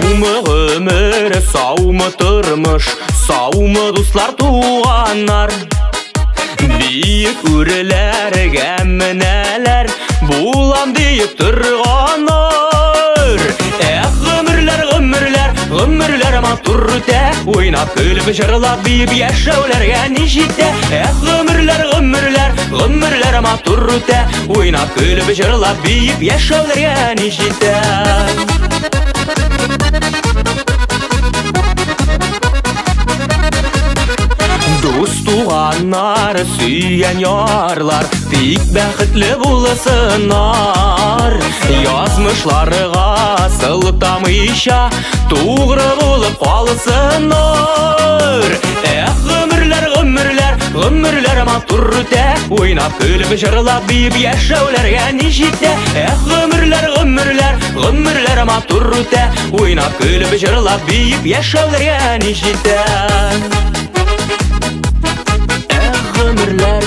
Саумы гомер, саумы тормыш, саумы дуслар туганнар. Бийик үреләргә менәләр, булам диеп торганнар. Гомерләр, гомерләр, гомерләр матур үтә, уйнап көлеп җырлап биеп яшәүләргә ни җитә. Гомерләр, гомерләр, гомерләр матур үтә, уйнап көлеп җырлап биеп яшәүләргә ни җитә. Дус туганнар, сөйгән ярлар, бик бәхетле булсыннар. Язмышларга сылтамыйча, тугры булып калсыннар. Гомерләр, гомерләр, гомерләр матур үтә, уйнап көлеп җырлап биеп яшәүләргә ни җитә. Гомерләр, гомерләр, гомерләр матур үтә, уйнап көлеп җырлап биеп яшәүләргә ни җитә. Гомерләр,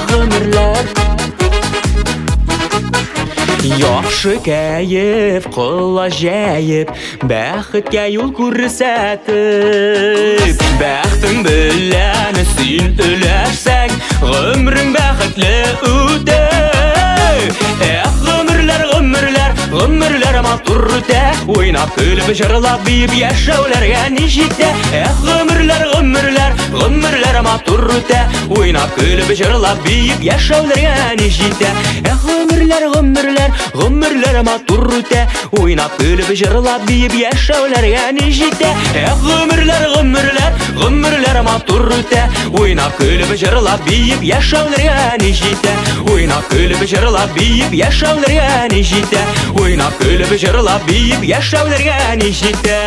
гомерләр. Яхшы кәеф, кыла җәеп, бәхеткә юл күрсәтеп. Бәхтең белән син өләшсәң, гомрең бәхетле үтә. Гомерләр, гомерләр, гомерләр матур үтә, уйнап көлеп җырлап биеп яшәүләргә ни җитә. Гомерләр, гомерләр, гомерләр матур үтә, уйнап көлеп җырлап биеп яшәүләргә ни җитә. Гомерләр, гомерләр, гомерләр матур үтә, уйнап көлеп җырлап биеп яшәүләргә ни җитә. Гомерләр, гомерләр, гомерләр матур үтә, уйнап көлеп җырлап биеп яшәүләргә ни җитә. Уйнап көлеп җырлап биеп яшәүләргә ни җитә. Уйнап көлеп җырлап биеп яшәүләргә ни җитә.